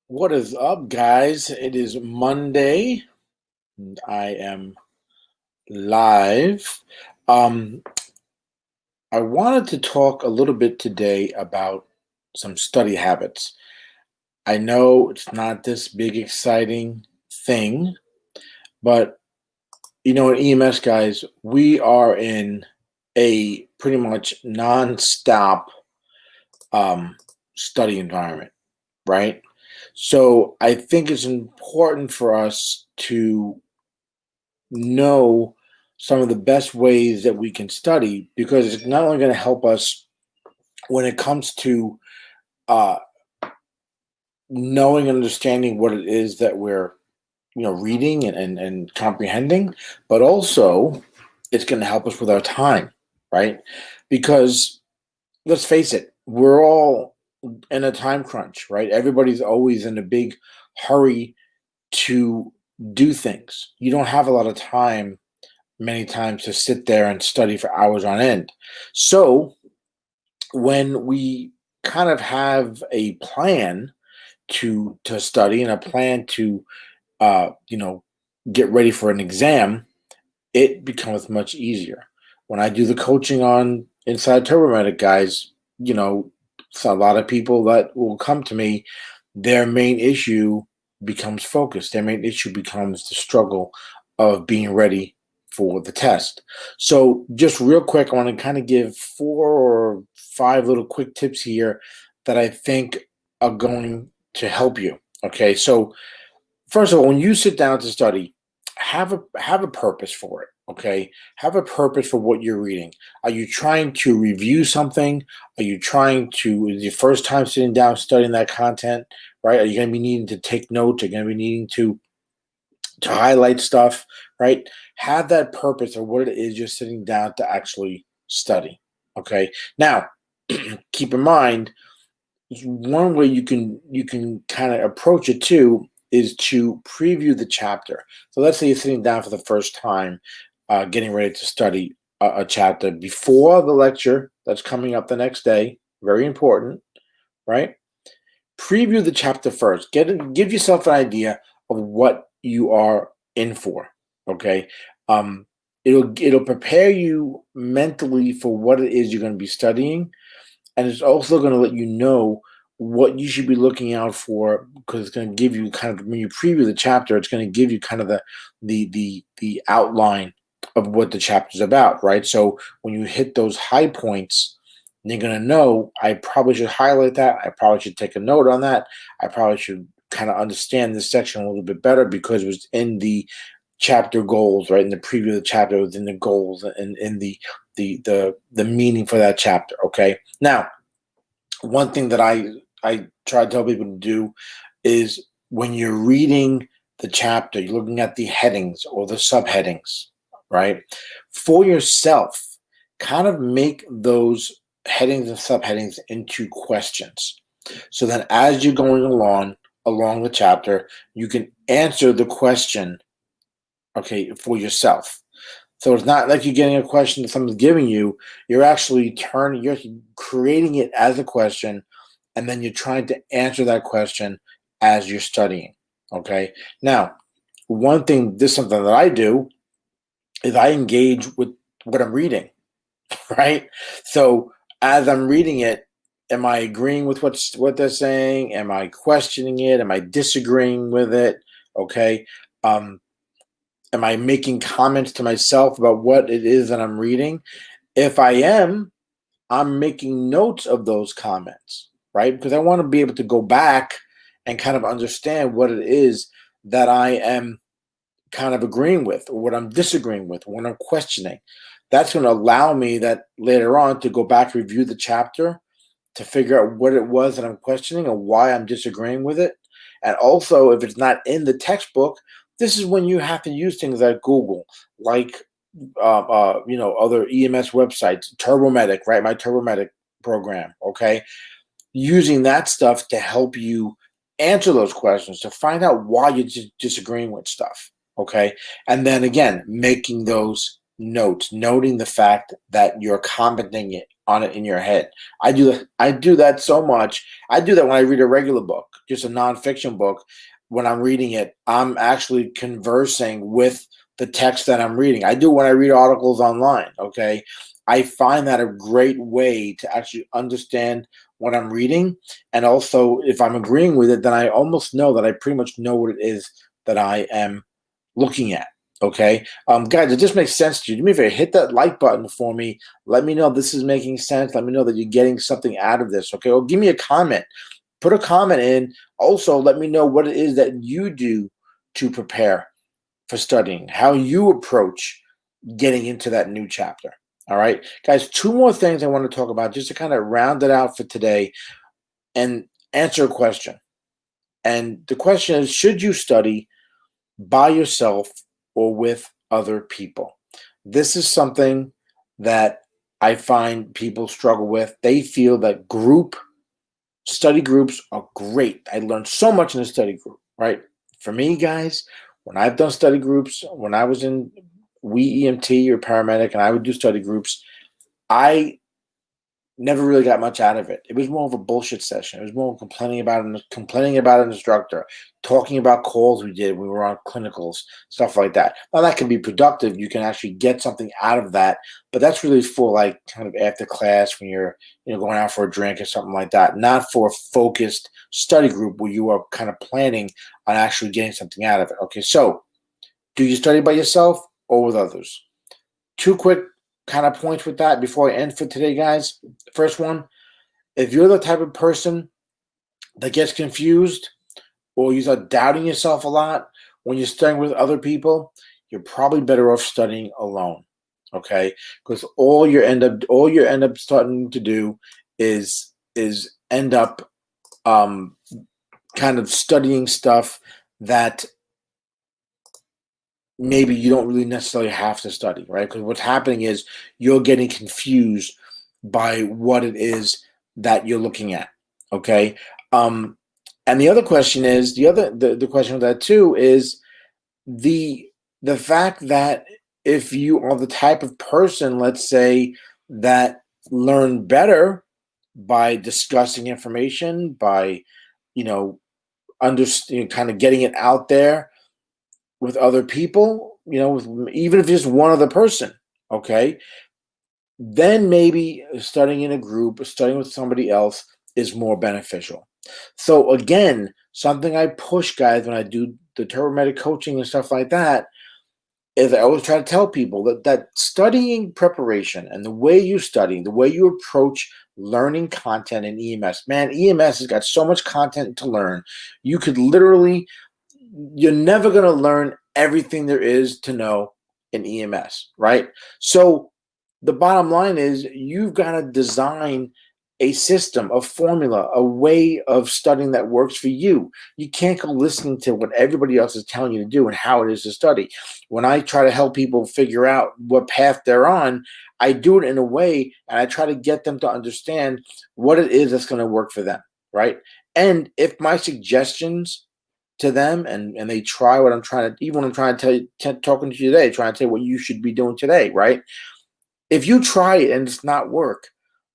What is up, guys? It is Monday, and I am live. Um, I wanted to talk a little bit today about some study habits. I know it's not this big, exciting thing, but in EMS, guys, we are in a pretty much non-stop um, study environment, right? So I think it's important for us to know some of the best ways that we can study because it's not only going to help us when it comes to uh, knowing and understanding what it is that we're reading and comprehending, but also it's going to help us with our time, right? Because let's face it, we're all in a time crunch, right? Everybody's always in a big hurry to do things. You don't have a lot of time many times to sit there and study for hours on end. So when we kind of have a plan to study and a plan to get ready for an exam, it becomes much easier. When I do the coaching on Inside Turbomedic, guys, so a lot of people that will come to me, their main issue becomes focus. Their main issue becomes the struggle of being ready for the test. So, just real quick, I want to kind of give 4 or 5 little quick tips here that I think are going to help you. Okay, so first of all, when you sit down to study, have a purpose for it. Okay, have a purpose for what you're reading. Are you trying to review something? Are you trying to? Is your first time sitting down studying that content? Right? Are you going to be needing to take notes? Are you going to be needing to highlight stuff? Right? Have that purpose of what it is you're sitting down to actually study. Okay. Now, keep in mind, one way you can kind of approach it too is to preview the chapter. So let's say you're sitting down for the first time, getting ready to study a chapter before the lecture that's coming up the next day. Very important, right? Preview the chapter first. Give yourself an idea of what you are in for. Okay, it'll prepare you mentally for what it is you're going to be studying, and it's also going to let you know what you should be looking out for because it's going to give you kind of when you preview the chapter, it's going to give you kind of the outline of what the chapter's about, right? So when you hit those high points, you're going to know I probably should highlight that. I probably should take a note on that. I probably should kind of understand this section a little bit better because it was in the chapter goals, right? In the preview of the chapter, it was in the goals and in the meaning for that chapter. Okay. Now, one thing that I try to tell people to do is when you're reading the chapter, you're looking at the headings or the subheadings, right? For yourself, kind of make those headings and subheadings into questions. So that as you're going along the chapter, you can answer the question, okay, for yourself. So it's not like you're getting a question that someone's giving you. You're creating it as a question, and then you're trying to answer that question as you're studying. Okay. Now, one thing, this is something that I do, is I engage with what I'm reading, right? So as I'm reading it, am I agreeing with what they're saying? Am I questioning it? Am I disagreeing with it? Okay. Um, am I making comments to myself about what it is that I'm reading? If I am, I'm making notes of those comments, right? Because I want to be able to go back and kind of understand what it is that I am kind of agreeing with, or what I'm disagreeing with, what I'm questioning. That's going to allow me that later on to go back, review the chapter to figure out what it was that I'm questioning and why I'm disagreeing with it. And also, if it's not in the textbook, this is when you have to use things like Google, like other EMS websites, Turbomedic, right? My Turbomedic program, okay? Using that stuff to help you answer those questions, to find out why you're disagreeing with stuff, okay? And then again, making those notes, noting the fact that you're commenting it on it in your head. I do that so much. I do that when I read a regular book, just a nonfiction book. When I'm reading it, I'm actually conversing with the text that I'm reading. I do when I read articles online. Okay. I find that a great way to actually understand what I'm reading. And also, if I'm agreeing with it, then I almost know that I pretty much know what it is that I am looking at. Okay. Guys, it just makes sense to you. Do me a favor, hit that like button for me. Let me know this is making sense. Let me know that you're getting something out of this. Okay. Or give me a comment. Put a comment in. Also, let me know what it is that you do to prepare for studying, how you approach getting into that new chapter. All right. Guys, two more things I want to talk about just to kind of round it out for today and answer a question. And the question is, should you study by yourself or with other people? This is something that I find people struggle with. They feel that group study groups are great. I learned so much in a study group, right? For me, guys, when I've done study groups, when I was in EMT or paramedic and I would do study groups, I never really got much out of it. It was more of a bullshit session. It was more complaining about an instructor, talking about calls we did. We were on clinicals, stuff like that. Now that can be productive. You can actually get something out of that, but that's really for like kind of after class when you're going out for a drink or something like that. Not for a focused study group where you are kind of planning on actually getting something out of it. Okay, so do you study by yourself or with others? Two quick kind of points with that before I end for today, guys. First one, if you're the type of person that gets confused or you start doubting yourself a lot when you're studying with other people, you're probably better off studying alone. Okay? Because all you end up starting to do is end up kind of studying stuff that maybe you don't really necessarily have to study, right? Because what's happening is you're getting confused by what it is that you're looking at. Okay. And the other question is the question with that too is the fact that if you are the type of person, let's say, that learn better by discussing information, by understand kind of getting it out there with other people, even if just one other person, okay, then maybe studying in a group, studying with somebody else is more beneficial. So again, something I push guys when I do the turbomatic coaching and stuff like that is I always try to tell people that studying preparation and the way you study, the way you approach learning content in EMS, man, EMS has got so much content to learn. You could literally, you're never going to learn everything there is to know in EMS, right? So the bottom line is you've got to design a system, a formula, a way of studying that works for you. You can't go listening to what everybody else is telling you to do and how it is to study. When I try to help people figure out what path they're on, I do it in a way and I try to get them to understand what it is that's going to work for them, right? And if my suggestions to them and they try what I'm trying to, even when I'm trying to tell you, talking to you today, trying to tell you what you should be doing today, right? If you try it and it's not work,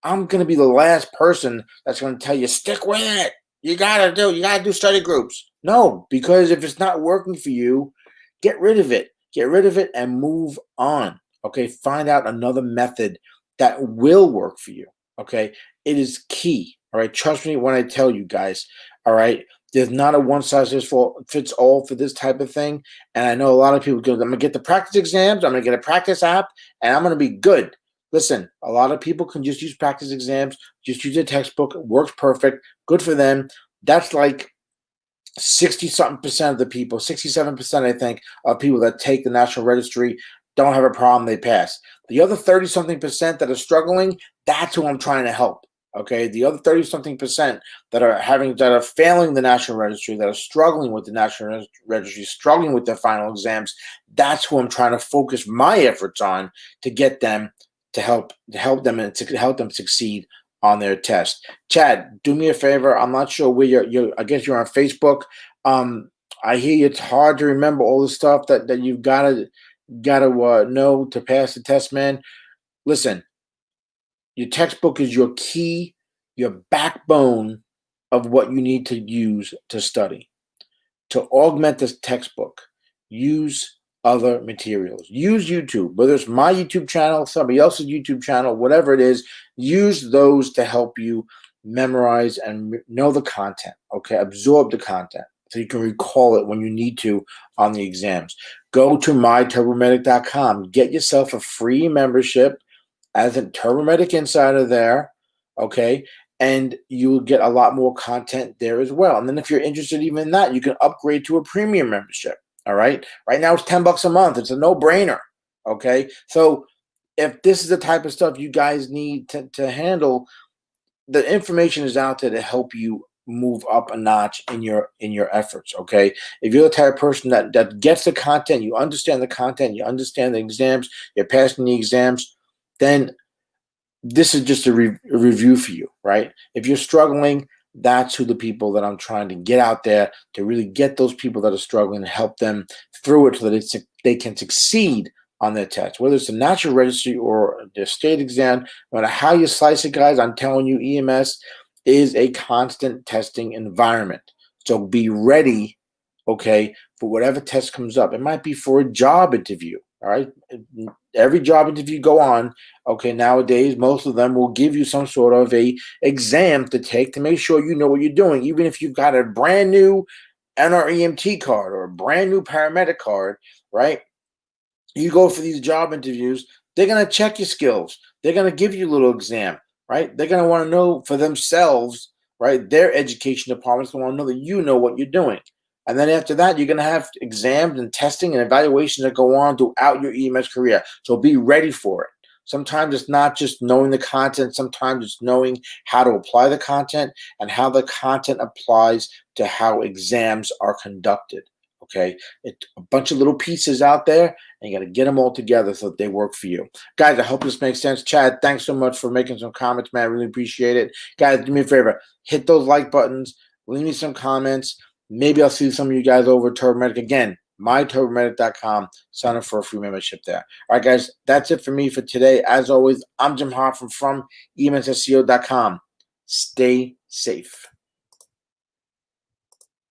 I'm going to be the last person that's going to tell you, stick with it. You got to do study groups. No, because if it's not working for you, get rid of it. Get rid of it and move on. Okay. Find out another method that will work for you. Okay. It is key. All right. Trust me when I tell you guys. All right. There's not a one size fits all for this type of thing. And I know a lot of people go, I'm going to get the practice exams. I'm going to get a practice app and I'm going to be good. Listen, a lot of people can just use practice exams, just use a textbook. It works perfect. Good for them. That's like 60-something% of the people, 67%, I think, of people that take the National Registry don't have a problem. They pass. The other 30-something% that are struggling, that's who I'm trying to help. Okay, the other 30-something% that are failing the National Registry, that are struggling with the National Registry, struggling with their final exams, that's who I'm trying to focus my efforts on to get them to help them and to help them succeed on their test. Chad, do me a favor. I'm not sure where you're. I guess you're on Facebook. I hear it's hard to remember all the stuff that you've got to know to pass the test, man. Listen, Your textbook is your key, your backbone of what you need to use to study. To augment this textbook, use other materials. Use YouTube, whether it's my YouTube channel, somebody else's YouTube channel, whatever it is, use those to help you memorize and know the content, okay? Absorb the content so you can recall it when you need to on the exams. Go to myturbomedic.com. Get yourself a free membership as a Turbomedic Insider there, okay? And you will get a lot more content there as well. And then if you're interested even in that, you can upgrade to a premium membership, all right? Right now it's $10 a month. It's a no-brainer, okay? So if this is the type of stuff you guys need to handle, the information is out there to help you move up a notch in your efforts, okay? If you're the type of person that gets the content, you understand the content, you understand the exams, you're passing the exams, then this is just a review for you, right? If you're struggling, that's who the people that I'm trying to get out there to really get those people that are struggling and help them through it so that they can succeed on their test. Whether it's a national registry or the state exam, no matter how you slice it, guys, I'm telling you, EMS is a constant testing environment. So be ready, okay, for whatever test comes up. It might be for a job interview, all right? Every job interview you go on, okay, nowadays, most of them will give you some sort of a exam to take to make sure you know what you're doing. Even if you've got a brand new NREMT card or a brand new paramedic card, right? You go for these job interviews, they're going to check your skills. They're going to give you a little exam, right? They're going to want to know for themselves, right? Their education department's going to want to know that you know what you're doing. And then after that, you're going to have exams and testing and evaluations that go on throughout your EMS career. So be ready for it. Sometimes it's not just knowing the content. Sometimes it's knowing how to apply the content and how the content applies to how exams are conducted. Okay, it's a bunch of little pieces out there, and you got to get them all together so that they work for you. Guys, I hope this makes sense. Chad, thanks so much for making some comments, man. I really appreciate it. Guys, do me a favor. Hit those like buttons. Leave me some comments. Maybe I'll see some of you guys over at Turbomedic. Again, myturbomedic.com. Sign up for a free membership there. All right, guys, that's it for me for today. As always, I'm Jim Hoffman from EMSSEO.com. Stay safe.